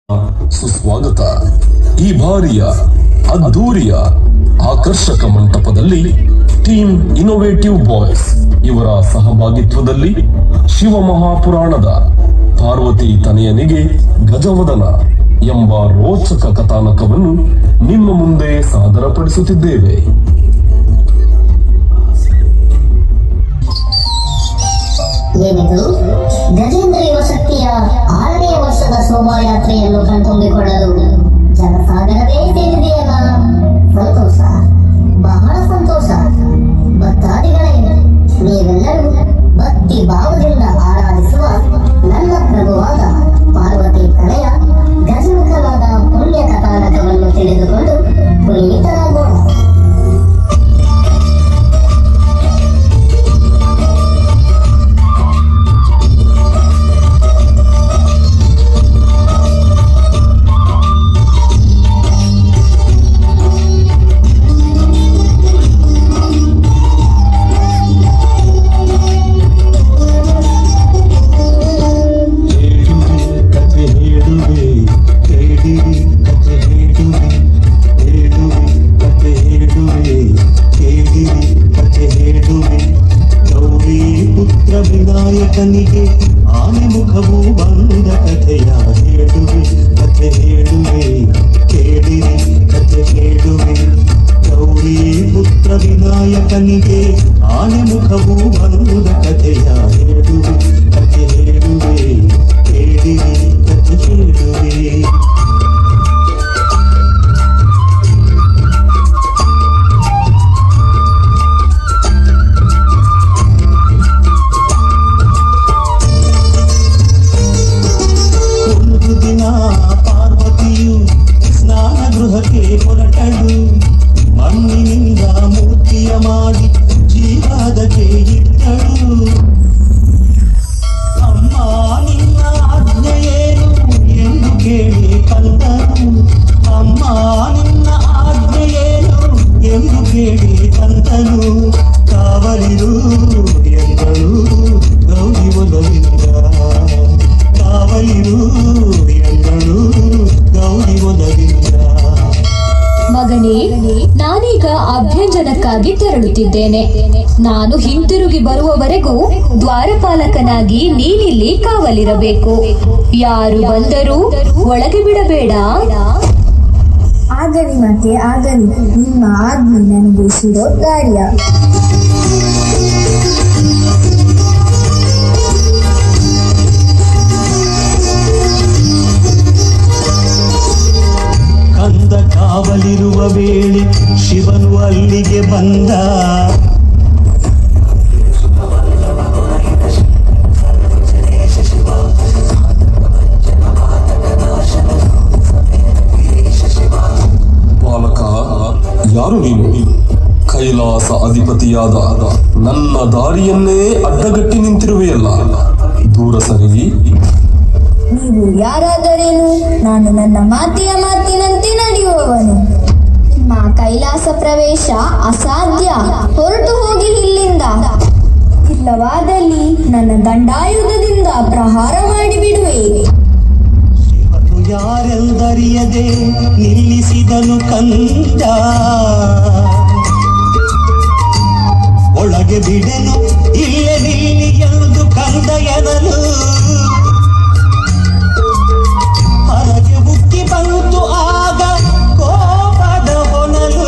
ಸುಸ್ವಾಗತ. ಈ ಬಾರಿಯ ಅದ್ದೂರಿಯ ಆಕರ್ಷಕ ಮಂಟಪದಲ್ಲಿ ಟೀಮ್ ಇನ್ನೋವೇಟಿವ್ ಬಾಯ್ಸ್ ಇವರ ಸಹಭಾಗಿತ್ವದಲ್ಲಿ ಶಿವ ಮಹಾಪುರಾಣದ ಪಾರ್ವತಿ ತನಯನಿಗೆ ಗಜವದನ ಎಂಬ ರೋಚಕ ಕಥಾನಕವನ್ನು ನಿಮ್ಮ ಮುಂದೆ ಸಾದರಪಡಿಸುತ್ತಿದ್ದೇವೆ. ಏನಿದು ಗಜೇಂದ್ರ ಯುವ ಶಕ್ತಿಯ 6ನೇ ವರ್ಷದ ಶೋಭಾಯಾತ್ರೆಯನ್ನು ಕಣ್ತುಂಬಿಕೊಳ್ಳಲು ಜನಸಾಗರವೇ ಸೇರಿದೆಯಲ್ಲ. ಸಂತೋಷ, ಬಹಳ ಸಂತೋಷ. ಭಕ್ತಾದಿಗಳೇ, ನೀವೆಲ್ಲರೂ ಭಕ್ತಿ ಭಾವದಿಂದ ಆರಾಧಿಸುವ ನನ್ನ ಪ್ರಭುವಾದ ಪಾರ್ವತಿ ತನಯ ಗಜಮುಖವಾದ ಪುಣ್ಯ ಕಥಾನಕವನ್ನು ತಿಳಿದುಕೊಂಡು ಪುನೀತರಾಗೋಣ. ವಿನಾಯಕನಿಗೆ ಆನೆ ಮುಖವು ಬಂದ ಕಥೆಯ ಹೇಳುವೆ, ಕಥೆ ಹೇಳುವೆ, ಕೇಳಿರಿ ಕಥೆ ಹೇಳುವೆ. ಗೌರಿ ಪುತ್ರ ವಿನಾಯಕನಿಗೆ ಆನೆ ಮುಖವು ಬಂದ ಕಥೆಯ ಹೇಳುವೆ, ಕಥೆ ಹೇಳುವೆ, ಕೇಳಿರಿ ಕಥೆ ಹೇಳುವೆ. ಪಾರ್ವತಿಯು ಸ್ನಾನ ಗೃಹಕ್ಕೆ ಹೊರಟಳು. ಮಣ್ಣಿನಿಂದ ಮೂರ್ತಿಯ ಮಾಡಿ ಜೀವದಕ್ಕೆ ಇಟ್ಟಳು. ಅಮ್ಮ ನಿನ್ನ ಆಜ್ಞೆಯೇನು ಎಂದು ಕೇಳಿ ತಂದನು. ಅಮ್ಮ ನಿನ್ನ ಆಜ್ಞೆಯೇನು ಎಂದು ಕೇಳಿ ತಂದನು. ಕಾವಲಿರು ಎಂದಳು ಗೌರಿ ಒಲವಿಂದ. ಕಾವಲಿರು ಎಂದಳು ಗೌರಿ ಒಲವಿಂದ. ಮಗನೇ, ನಾನೀಗ ಅಭ್ಯಂಜನಕ್ಕಾಗಿ ತೆರಳುತ್ತಿದ್ದೇನೆ. ನಾನು ಹಿಂತಿರುಗಿ ಬರುವವರೆಗೂ ದ್ವಾರಪಾಲಕನಾಗಿ ನೀನಿಲ್ಲಿ ಕಾವಲಿರಬೇಕು. ಯಾರು ಬಂದರೂ ಒಳಗೆ ಬಿಡಬೇಡ. ಆಗಲಿ ಮತ್ತೆ ಆಗಲಿ, ನಿಮ್ಮ ಆಜ್ಞೆ ನನಗೆ ಶಿರೋದ್ಧಾರ್ಯ. ಕಂದ ಕಾವಲಿರುವ ವೇಳೆ ಶಿವನು ಅಲ್ಲಿಗೆ ಬಂದ. ಬಾಲಕ, ಯಾರು ನೀನು? ಕೈಲಾಸ ಅಧಿಪತಿಯಾದ ನನ್ನ ದಾರಿಯನ್ನೇ ಅಡ್ಡಗಟ್ಟಿ ನಿಂತಿರುವೆಯಲ್ಲ, ದೂರ ಸರಿ. ನೀವು ಯಾರಾದರೇನು? ನಾನು ನನ್ನ ಮಾತಿನಂತೆ ನಡೆಯುವವನು. ನಿಮ್ಮ ಕೈಲಾಸ ಪ್ರವೇಶ ಅಸಾಧ್ಯ. ಹೊರಟು ಹೋಗಿ ಇಲ್ಲಿಂದ. ಇಲ್ಲವಾದಲ್ಲಿ ನನ್ನ ದಂಡಾಯುಧದಿಂದ ಪ್ರಹಾರ ಮಾಡಿಬಿಡುವೆ. ಶಿವನು ಯಾರೆಂದರಿಯದೆ ನಿಲ್ಲಿಸಿದನು ಕಂದ. ಒಳಗೆ ಬಿಡೆನು ಇಲ್ಲೇ ನಿಲ್ಲಿ ಎಂದು ಕಂದ ಎನಲು. ಹೊರಗೆ ಬುಕ್ಕಿ ಬಂತು ಆಗ ಕೋಪದ ಹೊನಲು,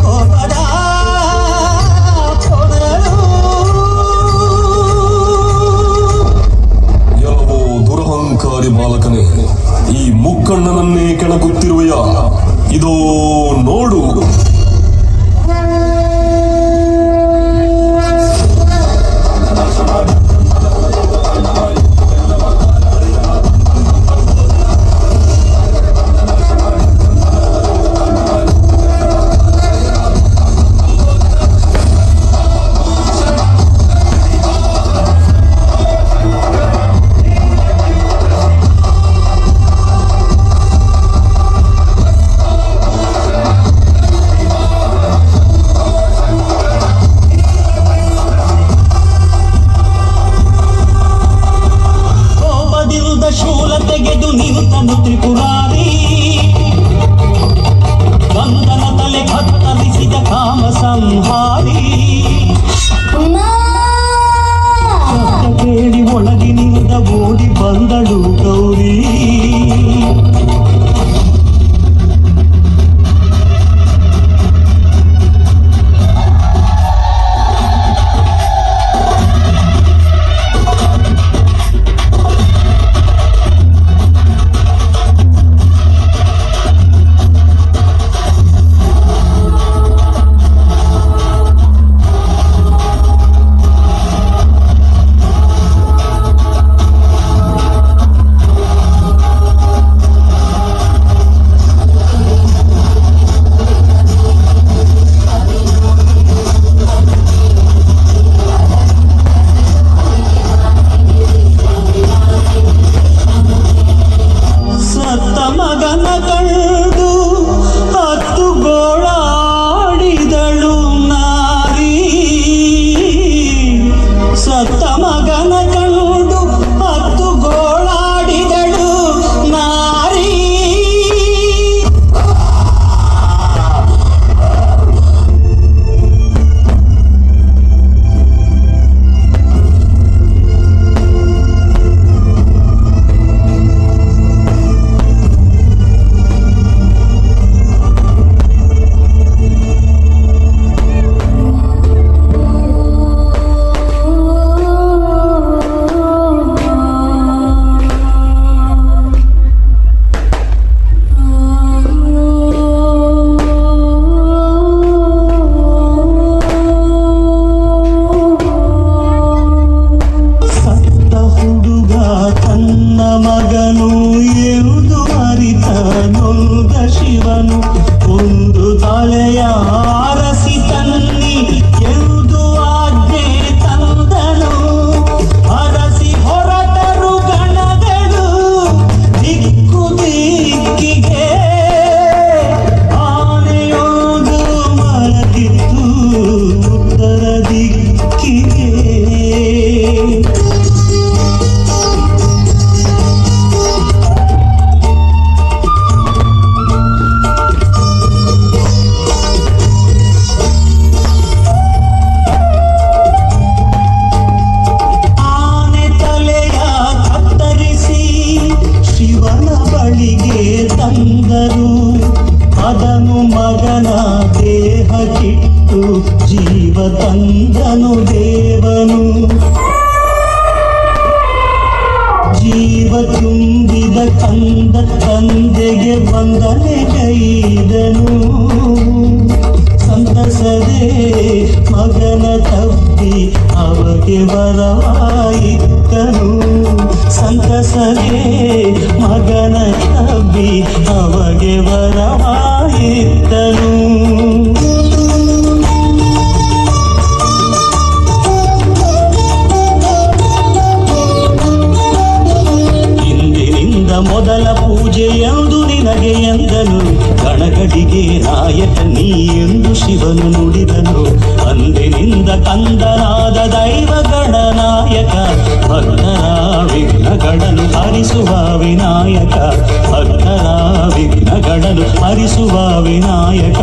ಕೋಪದ ಹೊನಲು. ಎಲ್ಲವೋ ದುರಹಂಕಾರಿ ಬಾಲಕನೇ, ಈ ಮುಕ್ಕಣ್ಣನನ್ನೇ ಕೆಣಕುತ್ತಿರುವೆಯ? ಇದೋ ನೋಡು. ಕೊಂದನು ತ್ರಿಪುರಾರಿ ಬಂಧನ ತಲೆ ಕತ್ತರಿಸಿದ ಕಾಮ ಸಂಹಾರಿ ಶಬ್ದ ಕೇಳಿ ಒಳಗಿನಿಂದ ಓಡಿ ಬಂದಳು ಗೌರಿ ಮಗನ ಕಂಡು ಹತ್ತು ಗೋಳಾಡಿದಳು ನಾರಿ ಸತ್ತ ಮಗನ ಕಂಡು ಹತ್ತು ಗೋಳಾಡಿದಳು ನಾರಿ ಮಗನು ಎಂದು ಅರಿತ ನೊಂದ ಶಿವನು ಒಂದು ತಲೆಯ ಅರಸಿ ತನ್ನಿ ಎಂದು ಆಜ್ಞೆ ತಂದನು ಅರಸಿ ಹೊರಟರು ಗಣಗಳು ದಿಕ್ಕು ದಿಕ್ಕಿಗೆ ಆನೆಯೊಂದು ಮಲಗಿತ್ತು ಉತ್ತರ ದಿಕ್ಕಿಗೆ ತಂದರು ಅದನು ಮಗನ ದೇಹ ಕಿಟ್ಟು ಜೀವ ತಂದನು ದೇವನು ಜೀವ ತುಂಬಿದ ಕಂದ ತಂದೆಗೆ ವಂದನೆ ಕೈದನು ಸಂತಸದೆ ಮಗನ ತಪ್ಪಿ ಅವಗೆ ವರವಾಯಿತನು ಸಂತಸದೆ ಮಗನ ತಬ್ಬಿ ಅವಗೆ ವರವಾಯಿತನು ಇಂದಿನಿಂದ ಮೊದಲ ಪೂಜೆ ಎಂದು ನಿನಗೆ ಎಂದನು ಗಣಗಡಿಗೆ ನಾಯಕ ನೀ ಎಂದು ಶಿವನು ನುಡಿದನು ಅಂದಿನಿಂದ ಕಂದನಾದ ದೈವ ಗಣನಾಯಕ ಭಕ್ತರ ವಿಘ್ನಗಳನ್ನು ಹರಿಸುವ ವಿನಾಯಕ ಭಕ್ತರ ವಿಘ್ನಗಳನ್ನು ಹರಿಸುವ ವಿನಾಯಕ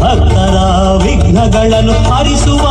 ಭಕ್ತರ ವಿಘ್ನಗಳನ್ನು ಹರಿಸುವ